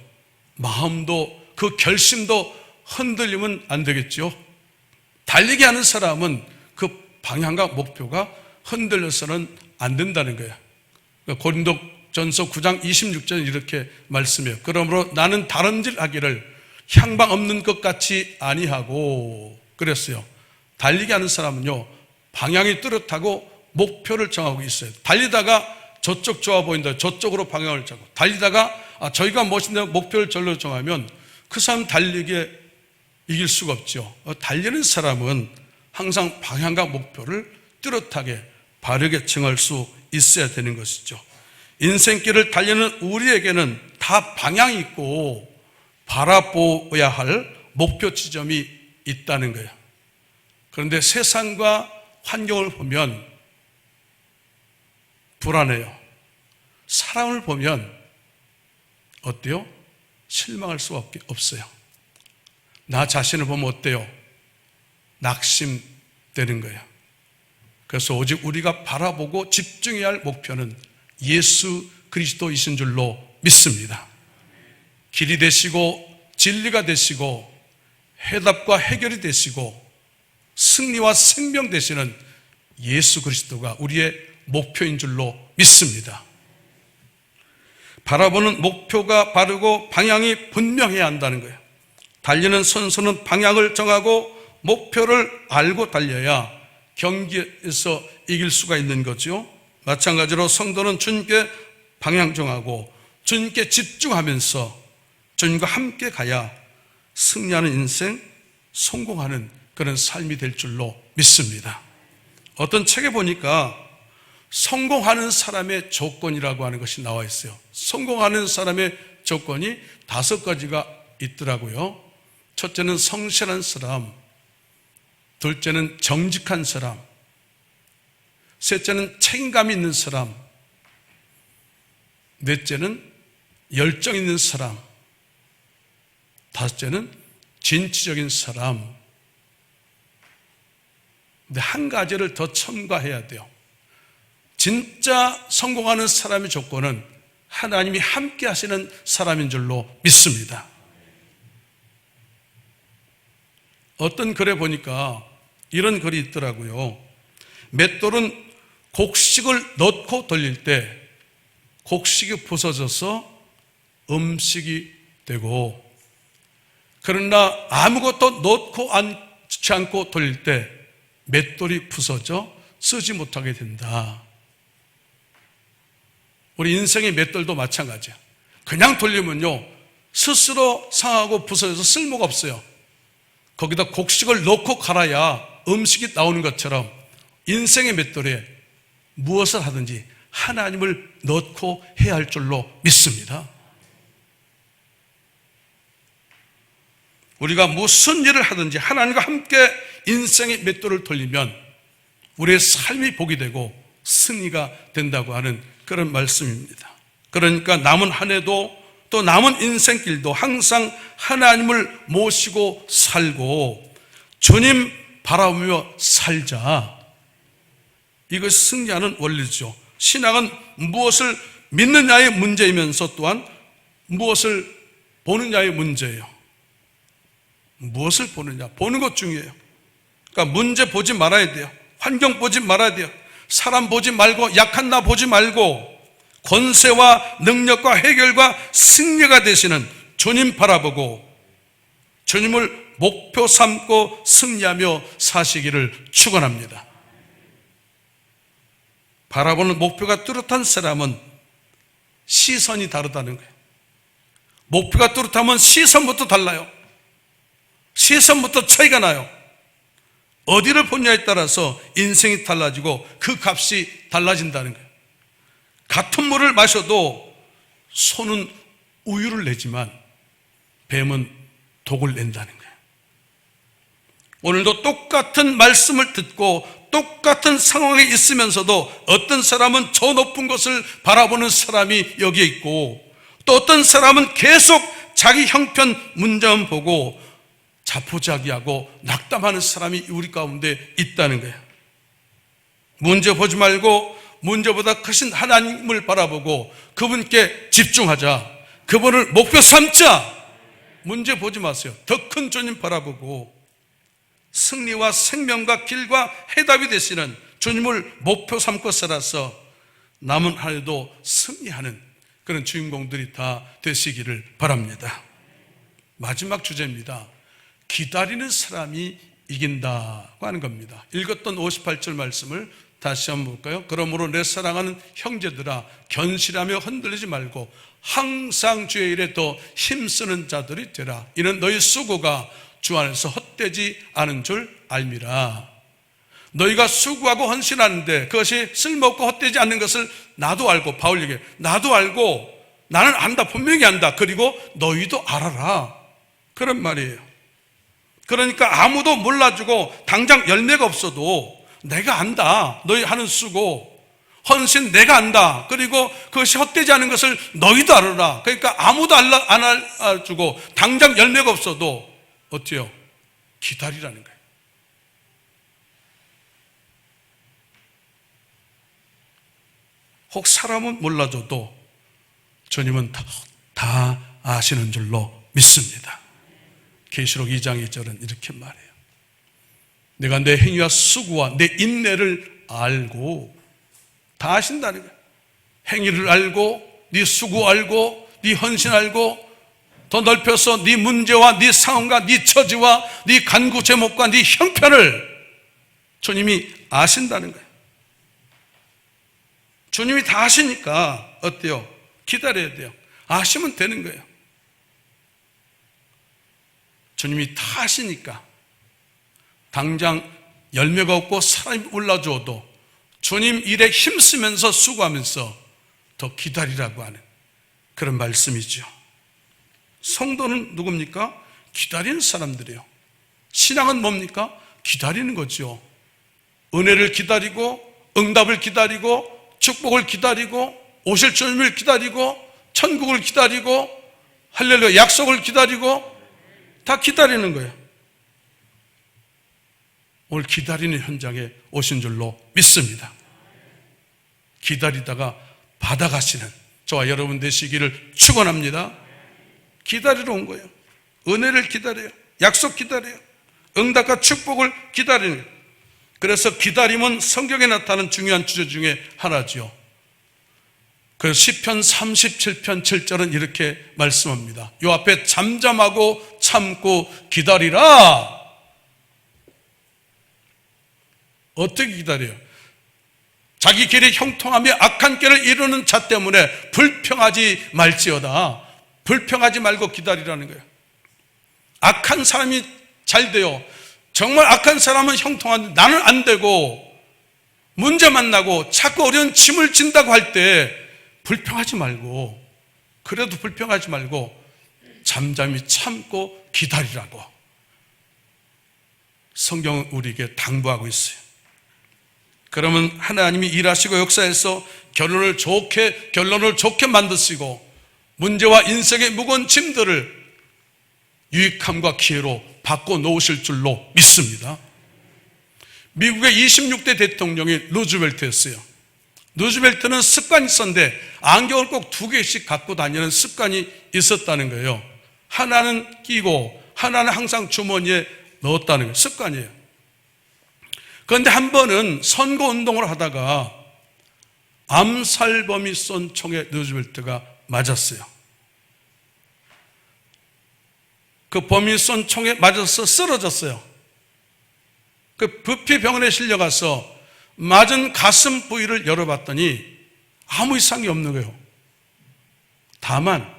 마음도 그 결심도 흔들리면 안 되겠죠. 달리게 하는 사람은 그 방향과 목표가 흔들려서는 안 된다는 거예요. 고린도전서 9장 26절에 이렇게 말씀해요. 그러므로 나는 다름질 하기를 향방 없는 것 같이 아니하고 그랬어요. 달리게 하는 사람은요, 방향이 뚜렷하고 목표를 정하고 있어요. 달리다가 저쪽 좋아 보인다, 저쪽으로 방향을 잡고 달리다가 저희가 멋있는 목표를 절로 정하면 그 사람 달리게 이길 수가 없죠. 달리는 사람은 항상 방향과 목표를 뚜렷하게 바르게 정할 수 있어야 되는 것이죠. 인생길을 달리는 우리에게는 다 방향이 있고 바라보아야 할 목표 지점이 있다는 거예요. 그런데 세상과 환경을 보면 불안해요. 사람을 보면 어때요? 실망할 수가 없어요. 나 자신을 보면 어때요? 낙심되는 거예요. 그래서 오직 우리가 바라보고 집중해야 할 목표는 예수 그리스도이신 줄로 믿습니다. 길이 되시고 진리가 되시고 해답과 해결이 되시고 승리와 생명 되시는 예수 그리스도가 우리의 목표인 줄로 믿습니다. 바라보는 목표가 바르고 방향이 분명해야 한다는 거예요. 달리는 선수는 방향을 정하고 목표를 알고 달려야 경기에서 이길 수가 있는 거죠. 마찬가지로 성도는 주님께 방향 정하고 주님께 집중하면서 주님과 함께 가야 승리하는 인생, 성공하는 그런 삶이 될 줄로 믿습니다. 어떤 책에 보니까 성공하는 사람의 조건이라고 하는 것이 나와 있어요. 성공하는 사람의 조건이 5가지가 있더라고요. 첫째는 성실한 사람, 둘째는 정직한 사람, 셋째는 책임감 있는 사람, 넷째는 열정 있는 사람, 다섯째는 진취적인 사람. 근데 한 가지를 더 첨가해야 돼요. 진짜 성공하는 사람의 조건은 하나님이 함께 하시는 사람인 줄로 믿습니다. 어떤 글에 보니까 이런 글이 있더라고요. 맷돌은 곡식을 넣고 돌릴 때 곡식이 부서져서 음식이 되고, 그러나 아무것도 넣고 앉지 않고 돌릴 때 맷돌이 부서져 쓰지 못하게 된다. 우리 인생의 맷돌도 마찬가지야. 그냥 돌리면요 스스로 상하고 부서져서 쓸모가 없어요. 거기다 곡식을 넣고 갈아야 음식이 나오는 것처럼 인생의 맷돌에 무엇을 하든지 하나님을 넣고 해야 할 줄로 믿습니다. 우리가 무슨 일을 하든지 하나님과 함께 인생의 맷돌을 돌리면 우리의 삶이 복이 되고 승리가 된다고 하는 그런 말씀입니다. 그러니까 남은 한 해도 또 남은 인생길도 항상 하나님을 모시고 살고 주님 바라보며 살자. 이것이 승리하는 원리죠. 신앙은 무엇을 믿느냐의 문제이면서 또한 무엇을 보느냐의 문제예요. 무엇을 보느냐, 보는 것 중요해요. 그러니까 문제 보지 말아야 돼요. 환경 보지 말아야 돼요. 사람 보지 말고 약한 나 보지 말고 권세와 능력과 해결과 승리가 되시는 주님 바라보고 주님을 목표 삼고 승리하며 사시기를 축원합니다. 바라보는 목표가 뚜렷한 사람은 시선이 다르다는 거예요. 목표가 뚜렷하면 시선부터 달라요. 시선부터 차이가 나요. 어디를 보냐에 따라서 인생이 달라지고 그 값이 달라진다는 거예요. 같은 물을 마셔도 소는 우유를 내지만 뱀은 독을 낸다는 거예요. 오늘도 똑같은 말씀을 듣고 똑같은 상황에 있으면서도 어떤 사람은 저 높은 것을 바라보는 사람이 여기에 있고, 또 어떤 사람은 계속 자기 형편 문제만 보고 자포자기하고 낙담하는 사람이 우리 가운데 있다는 거예요. 문제 보지 말고 문제보다 크신 하나님을 바라보고 그분께 집중하자. 그분을 목표 삼자. 문제 보지 마세요. 더 큰 주님 바라보고 승리와 생명과 길과 해답이 되시는 주님을 목표 삼고 살아서 남은 한 해도 승리하는 그런 주인공들이 다 되시기를 바랍니다. 마지막 주제입니다. 기다리는 사람이 이긴다고 하는 겁니다. 읽었던 58절 말씀을 다시 한번 볼까요? 그러므로 내 사랑하는 형제들아, 견실하며 흔들리지 말고 항상 주의 일에 더 힘쓰는 자들이 되라. 이는 너희 수고가 주 안에서 헛되지 않은 줄 알미라. 너희가 수고하고 헌신하는데 그것이 쓸모없고 헛되지 않는 것을 나도 알고, 바울 얘기해. 나도 알고, 나는 안다, 분명히 안다. 그리고 너희도 알아라. 그런 말이에요. 그러니까 아무도 몰라주고 당장 열매가 없어도 내가 안다. 너희 하는 수고, 헌신 내가 안다. 그리고 그것이 헛되지 않은 것을 너희도 알아라. 그러니까 아무도 안 알아주고 당장 열매가 없어도 어때요? 기다리라는 거예요. 혹 사람은 몰라줘도 주님은 다 아시는 줄로 믿습니다. 계시록 2장 2절은 이렇게 말해요. 내가 내 행위와 수고와 내 인내를 알고, 다 아신다는 거예요. 행위를 알고, 네 수고 알고, 네 헌신 알고, 더 넓혀서 네 문제와 네 상황과 네 처지와 네 간구 제목과 네 형편을 주님이 아신다는 거예요. 주님이 다 아시니까 어때요? 기다려야 돼요. 아시면 되는 거예요. 주님이 다 아시니까 당장 열매가 없고 사람이 올라줘도 주님 일에 힘쓰면서 수고하면서 더 기다리라고 하는 그런 말씀이죠. 성도는 누굽니까? 기다리는 사람들이에요. 신앙은 뭡니까? 기다리는 거죠. 은혜를 기다리고, 응답을 기다리고, 축복을 기다리고, 오실 주님을 기다리고, 천국을 기다리고, 할렐루야 약속을 기다리고, 다 기다리는 거예요. 오늘 기다리는 현장에 오신 줄로 믿습니다. 기다리다가 받아가시는 저와 여러분 되시기를 축원합니다. 기다리러 온 거예요. 은혜를 기다려요. 약속 기다려요. 응답과 축복을 기다리는 거예요. 그래서 기다림은 성경에 나타나는 중요한 주제 중에 하나죠. 그래서 시편 37편 7절은 이렇게 말씀합니다. 요 앞에 잠잠하고 참고 기다리라. 어떻게 기다려요? 자기 길이 형통하며 악한 길을 이루는 자 때문에 불평하지 말지어다. 불평하지 말고 기다리라는 거예요. 악한 사람이 잘 돼요. 정말 악한 사람은 형통한데 나는 안 되고 문제 만나고 자꾸 어려운 짐을 진다고 할 때 불평하지 말고, 그래도 불평하지 말고 잠잠히 참고 기다리라고 성경은 우리에게 당부하고 있어요. 그러면 하나님이 일하시고 역사에서 결론을 좋게 만드시고 문제와 인생의 무거운 짐들을 유익함과 기회로 바꿔 놓으실 줄로 믿습니다. 미국의 26대 대통령이 루즈벨트였어요. 루즈벨트는 습관이 있었는데 안경을 꼭 2개씩 갖고 다니는 습관이 있었다는 거예요. 하나는 끼고 하나는 항상 주머니에 넣었다는 거예요. 습관이에요. 그런데 한 번은 선거운동을 하다가 암살범이 쏜 총에 루즈벨트가 맞았어요. 그 범인이 쏜 총에 맞아서 쓰러졌어요. 그 부피병원에 실려가서 맞은 가슴 부위를 열어봤더니 아무 이상이 없는 거예요. 다만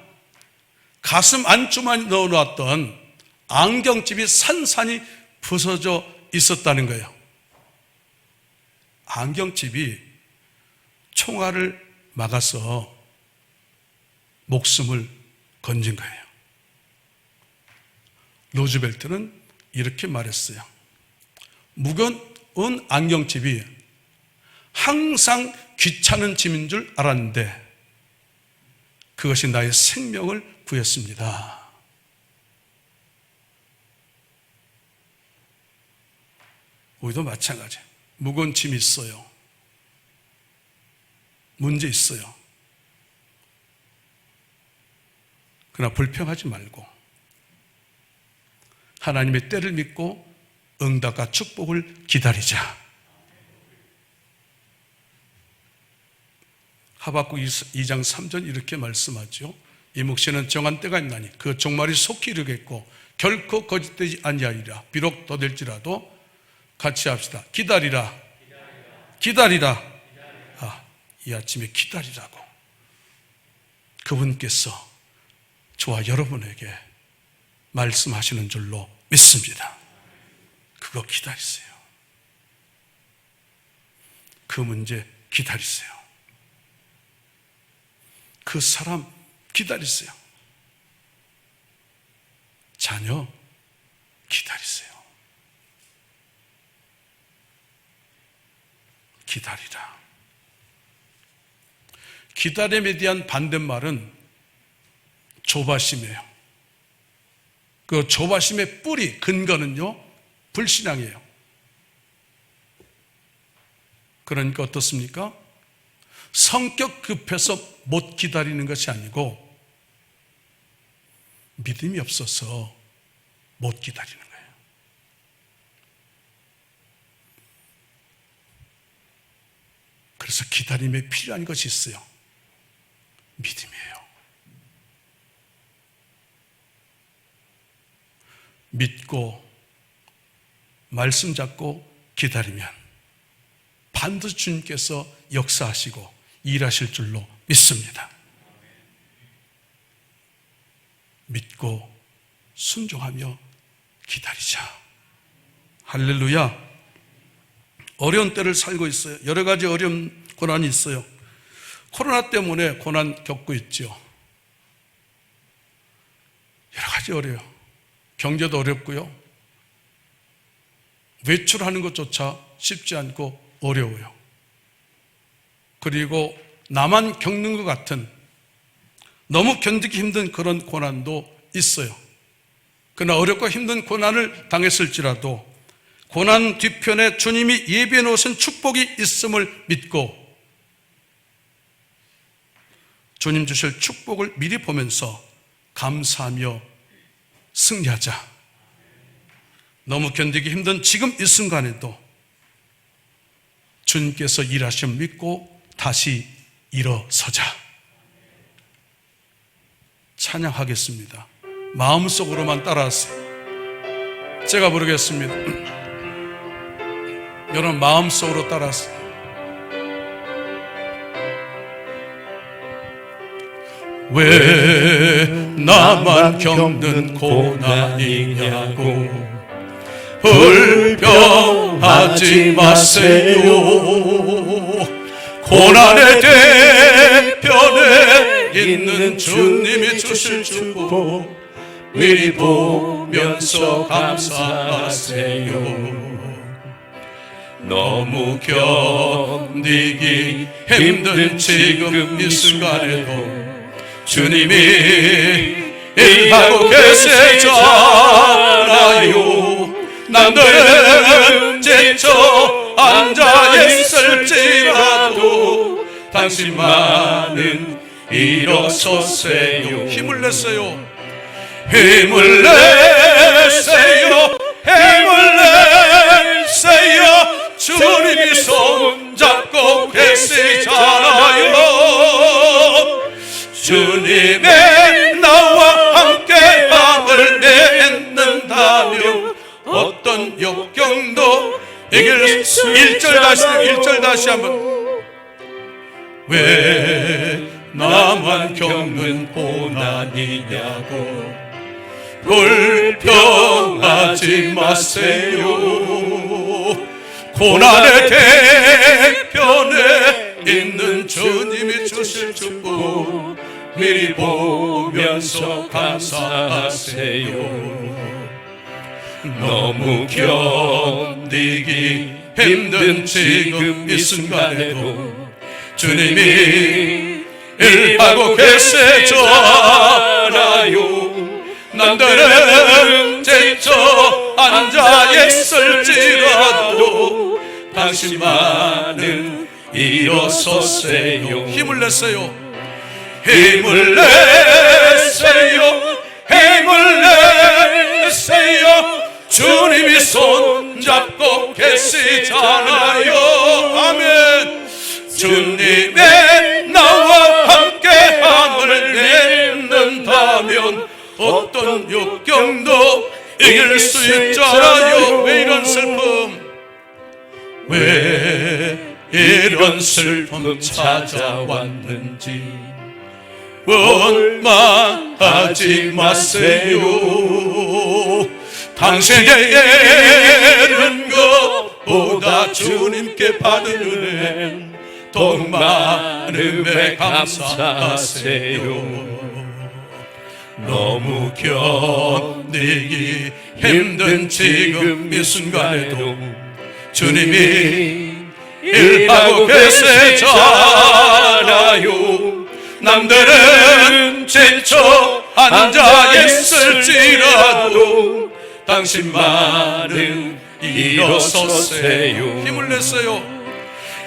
가슴 안주머니에 넣어놓았던 안경집이 산산이 부서져 있었다는 거예요. 안경집이 총알을 막아서 목숨을 건진 거예요. 루즈벨트는 이렇게 말했어요. 무거운 안경집이 항상 귀찮은 짐인 줄 알았는데 그것이 나의 생명을 구했습니다. 우리도 마찬가지예요. 무거운 짐이 있어요. 문제 있어요. 그러나 불평하지 말고 하나님의 때를 믿고 응답과 축복을 기다리자. 하박국 2장 3절 이렇게 말씀하죠. 이 묵시는 정한 때가 있나니 그 종말이 속히 이르겠고 결코 거짓되지 아니하리라. 비록 더딜지라도 같이 합시다. 기다리라. 이 아침에 기다리라고 그분께서 저와 여러분에게 말씀하시는 줄로 믿습니다. 그거 기다리세요. 그 문제 기다리세요. 그 사람 기다리세요. 자녀 기다리세요. 기다리라. 기다림에 대한 반대말은 조바심이에요. 그 조바심의 뿌리, 근거는요, 불신앙이에요. 그러니까 어떻습니까? 성격 급해서 못 기다리는 것이 아니고 믿음이 없어서 못 기다리는 거예요. 그래서 기다림에 필요한 것이 있어요. 믿음이에요. 믿고 말씀 잡고 기다리면 반드시 주님께서 역사하시고 일하실 줄로 믿습니다. 믿고 순종하며 기다리자. 할렐루야. 어려운 때를 살고 있어요. 여러 가지 어려운 고난이 있어요. 코로나 때문에 고난 겪고 있죠. 여러 가지 어려워요. 경제도 어렵고요. 외출하는 것조차 쉽지 않고 어려워요. 그리고 나만 겪는 것 같은 너무 견디기 힘든 그런 고난도 있어요. 그러나 어렵고 힘든 고난을 당했을지라도 고난 뒤편에 주님이 예비해 놓으신 축복이 있음을 믿고 주님 주실 축복을 미리 보면서 감사하며 승리하자. 너무 견디기 힘든 지금 이 순간에도 주님께서 일하심을 믿고 다시 일어서자. 찬양하겠습니다. 마음속으로만 따라하세요. 제가 부르겠습니다. 여러분 마음속으로 따라하세요. 왜 나만 겪는 고난이냐고 불평하지 마세요. 고난의 대편에 있는 주님이 주실 축복 미리 보면서 감사하세요. 너무 견디기 힘든 지금 이 순간에도 주님이 일하고 계시잖아요. 남들은 지쳐 앉아 있을지라도 당신만은 일어서세요. 힘을 내세요. 힘을 내세요. 힘을 내세요. 주님이 손잡고 계시잖아요. 주님의 나와 함께 함을 맺는다면 어떤 역경도 이길 수. 1절 다시 한번. 왜 나만 겪는 고난이냐고 불평하지 마세요. 고난의 대편에 있는 주님이 주실 축복 미리 보면서 감사하세요. 너무 견디기 힘든 지금 이 순간에도 주님이 일하고 계시잖아요. 남들은 지쳐 앉아 있을지라도 당신만은 일어서세요. 힘을 내세요. 힘을 내세요. 힘을 내세요. 주님이 손잡고 계시잖아요. 아멘. 주님의 나와 함께 함을 맺는다면 어떤 역경도 이길 수 있잖아요. 왜 이런 슬픔, 왜 이런 슬픔 찾아왔는지 원망하지 마세요. 당신에게 이른 것보다 주님께 받은 은혜 고통 많음에 감사하세요. 너무 견디기 힘든 지금 이 순간에도 주님이 일하고 계시잖아요. 남들은 지쳐 앉아 있을지라도 당신만은 일어서세요. 힘을 냈어요.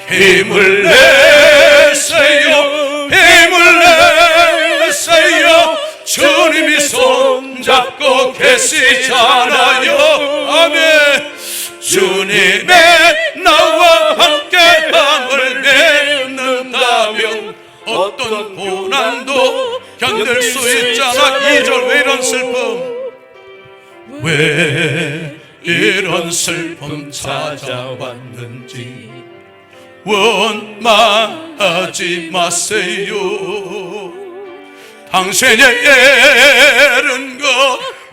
힘을 내세요. 힘을 내세요. 주님이 손잡고 계시잖아요. 아멘. 주님의 나와 함께 함을 맺는다면 어떤 고난도 견딜 수 있잖아. 2절 왜 이런 슬픔, 왜 이런 슬픔 찾아왔는지 원망하지 마세요. 당신의 애른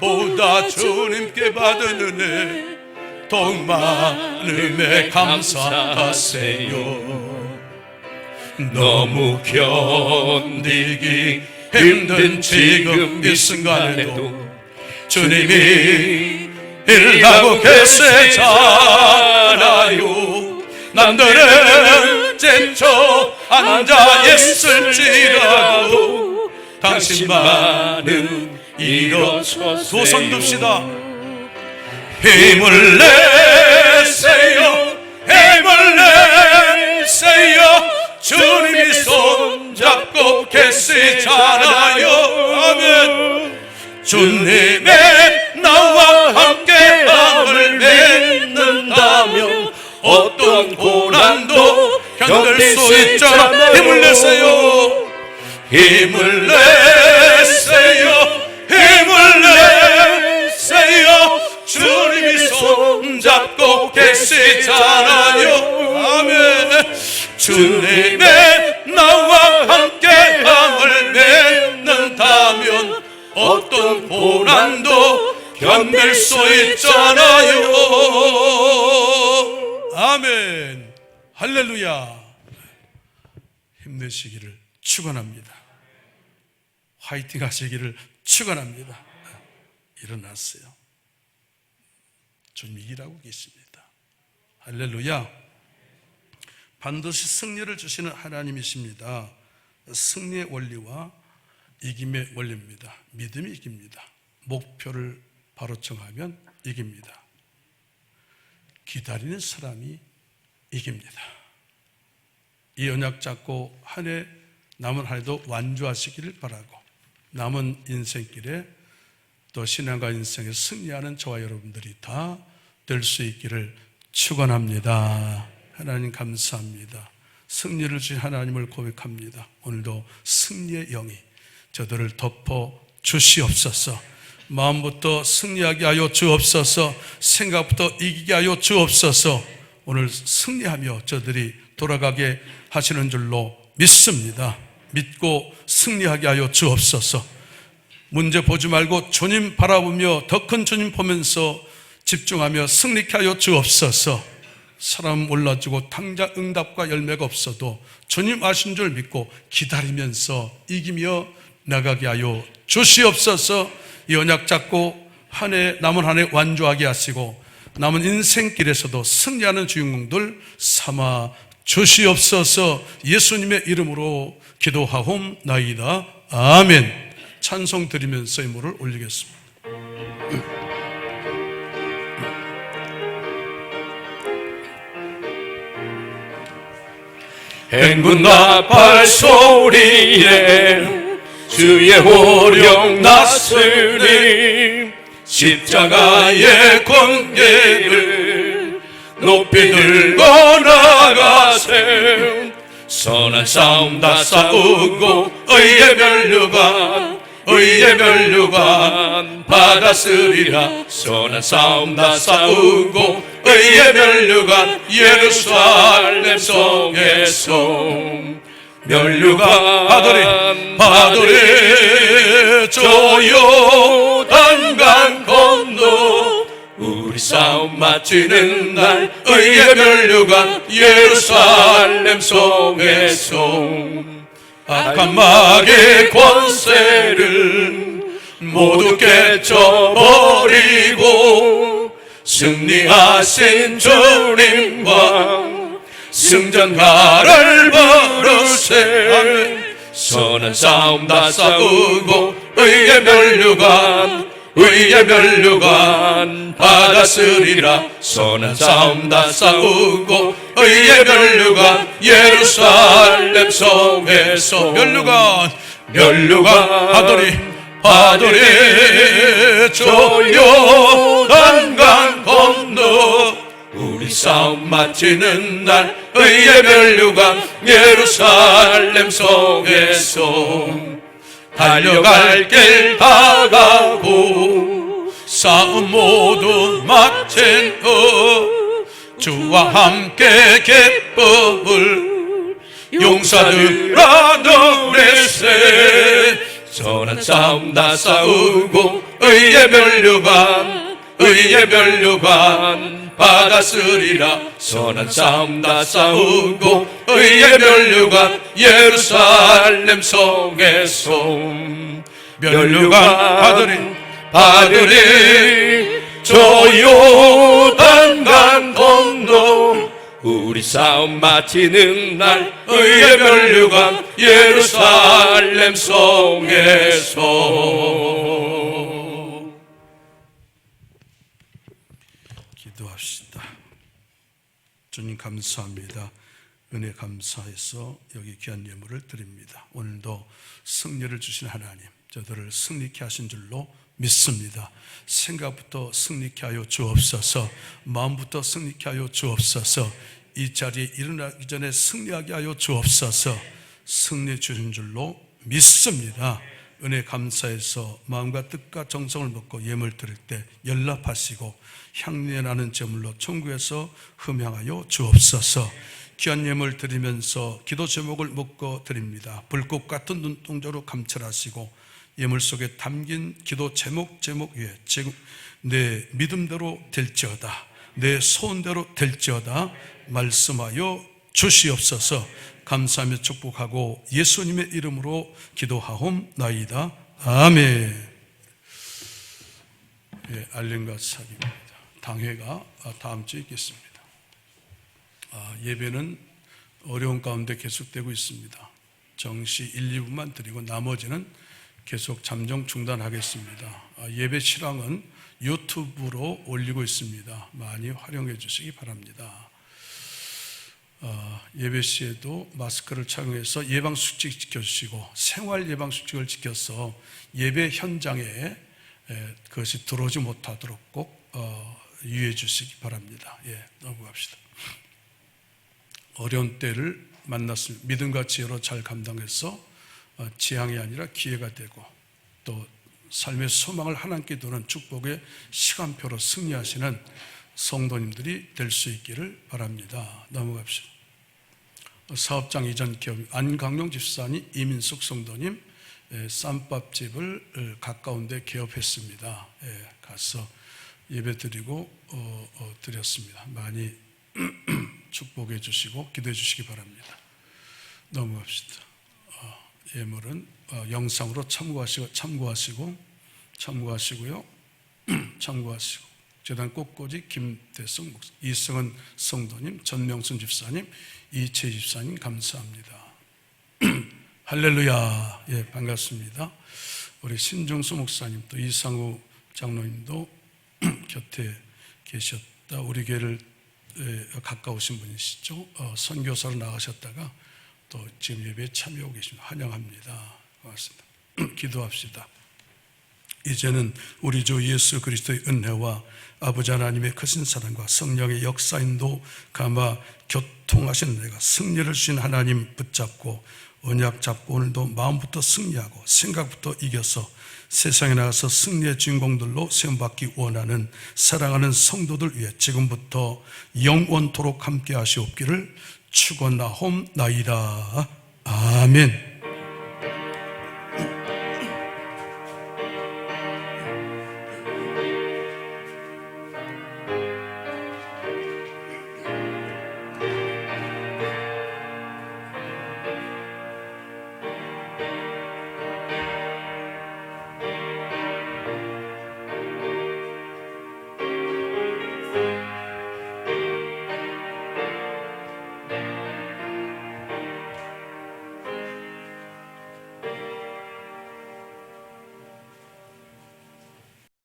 것보다 주님께 받은 은혜 더욱 많음에 감사하세요. 너무 견디기 힘든 지금 이 순간에도 주님이 일하고 계시잖아요. 남들은 지쳐 앉아 있을지라도 당신만은 일어서세요. 두 손 듭시다. 힘을 내세요. 힘을 내세요. 주님이 손잡고 계시잖아요. 아멘. 주님의 나와 함께 함을 맺는다면 어떤 고난도 견딜 수 있잖아. 힘을 내세요. 힘을 내세요. 힘을 내세요. 주님이 손잡고 계시잖아요. 아멘. 주님의 나와 함께 함을 맺는다면 어떤 고난도 견딜 수 있잖아요. 아멘. 할렐루야. 힘내시기를 축원합니다. 화이팅 하시기를 축원합니다. 일어났어요. 주님이 일하고 계십니다. 할렐루야. 반드시 승리를 주시는 하나님이십니다. 승리의 원리와 이김의 원리입니다. 믿음이 이깁니다. 목표를 바로 정하면 이깁니다. 기다리는 사람이 이깁니다. 이 언약 잡고 한 해 남은 한 해도 완주하시기를 바라고 남은 인생길에 또 신앙과 인생에 승리하는 저와 여러분들이 다 될 수 있기를 축원합니다. 하나님 감사합니다. 승리를 주신 하나님을 고백합니다. 오늘도 승리의 영이 저들을 덮어 주시옵소서. 마음부터 승리하게 하여 주옵소서. 생각부터 이기게 하여 주옵소서. 오늘 승리하며 저들이 돌아가게 하시는 줄로 믿습니다. 믿고 승리하게 하여 주옵소서. 문제 보지 말고 주님 바라보며 더 큰 주님 보면서 집중하며 승리케 하여 주옵소서. 사람 몰라주고 당장 응답과 열매가 없어도 주님 아신 줄 믿고 기다리면서 이기며 나가게 하여 주시옵소서. 이 언약 잡고 한 해 남은 한 해 완주하게 하시고 남은 인생길에서도 승리하는 주인공들 삼아 주시옵소서. 예수님의 이름으로 기도하옵나이다. 아멘. 찬송 드리면서 이물을 올리겠습니다. 행군과 발소리에 주의 호령 났으니 십자가의 권계를 높이 들고 나가세. 선한 싸움 다 싸우고 의의 면류관 받았으리라. 선한 싸움 다 싸우고 의의 면류관 예루살렘 성에서 면류관 받으리. 저 요단강 건너 우리 싸움 싸움 마치는 날 의의 면류관 예루살렘 성에서 악한 마귀의 권세를 모두 깨쳐버리고 승리하신 주님과 승전가를 부르세. 선한 싸움 다 싸우고 의의 면류관 받았으리라. 선한 싸움 다 싸우고 의의 면류관 예루살렘 성에서 면류관 하더리 저 요단강 건너 우리 싸움 마치는 날 의의 면류관 예루살렘 성에서 달려갈 길 다 가고 싸움 모두 마친 후 주와 함께 기쁨을 용사들아 누리세. 선한 싸움 다 싸우고 의의 면류관 받았으리라. 선한 싸움 다 싸우고 의의 면류관 예루살렘 성에서 면류관 받으리 저 요단강 건너 우리 싸움 마치는 날 의의 면류관 예루살렘 성에서. 기도합시다. 주님 감사합니다. 은혜 감사해서 여기 귀한 예물을 드립니다. 오늘도 승리를 주신 하나님, 저들을 승리케 하신 줄로 믿습니다. 생각부터 승리케 하여 주옵소서. 마음부터 승리케 하여 주옵소서. 이 자리에 일어나기 전에 승리하게 하여 주옵소서. 승리 주신 줄로 믿습니다. 은혜 감사해서 마음과 뜻과 정성을 먹고 예물 드릴 때 연락하시고 향내 나는 제물로 천국에서 흠향하여 주옵소서. 귀한 예물 드리면서 기도 제목을 묻고 드립니다. 불꽃 같은 눈동자로 감찰하시고 예물 속에 담긴 기도 제목 위에 내 믿음대로 될지어다, 내 소원대로 될지어다 말씀하여 주시옵소서. 감사하며 축복하고 예수님의 이름으로 기도하옵나이다. 아멘. 예, 알림과 사기입니다. 당회가 다음 주에 있겠습니다. 예배는 어려운 가운데 계속되고 있습니다. 정시 1, 2분만 드리고 나머지는 계속 잠정 중단하겠습니다. 예배 실황은 유튜브로 올리고 있습니다. 많이 활용해 주시기 바랍니다. 예배 시에도 마스크를 착용해서 예방수칙 지켜주시고 생활 예방수칙을 지켜서 예배 현장에 그것이 들어오지 못하도록 꼭 유의해 주시기 바랍니다. 예, 넘어갑시다. 어려운 때를 만났습니다. 믿음과 지혜로 잘 감당해서 재앙이 아니라 기회가 되고 또 삶의 소망을 하나님께 두는 축복의 시간표로 승리하시는 성도님들이 될 수 있기를 바랍니다. 넘어갑시다. 사업장 이전 기업 안강용 집사님, 이민숙 성도님 쌈밥집을 가까운 데 개업했습니다. 가서 예배 드리고 드렸습니다. 많이 축복해 주시고 기도해 주시기 바랍니다. 넘어갑시다. 예물은 영상으로 참고하시고요. 참고하시고 재단 꽃꽂이 김대성 목사, 이승은 성도님, 전명순 집사님, 이채 집사님 감사합니다. 할렐루야. 예, 반갑습니다. 우리 신중수 목사님 또 이상우 장로님도 곁에 계셨다. 우리 교회를 가까우신 분이시죠. 선교사로 나가셨다가 또 지금 예배에 참여하고 계십니다. 환영합니다. 고맙습니다. 기도합시다. 이제는 우리 주 예수 그리스도의 은혜와 아버지 하나님의 크신 사랑과 성령의 역사인도 감화 교통하신 내가 승리를 주신 하나님 붙잡고 언약 잡고 오늘도 마음부터 승리하고 생각부터 이겨서 세상에 나가서 승리의 주인공들로 세움받기 원하는 사랑하는 성도들 위해 지금부터 영원토록 함께 하시옵기를 축원하옵나이다. 아멘.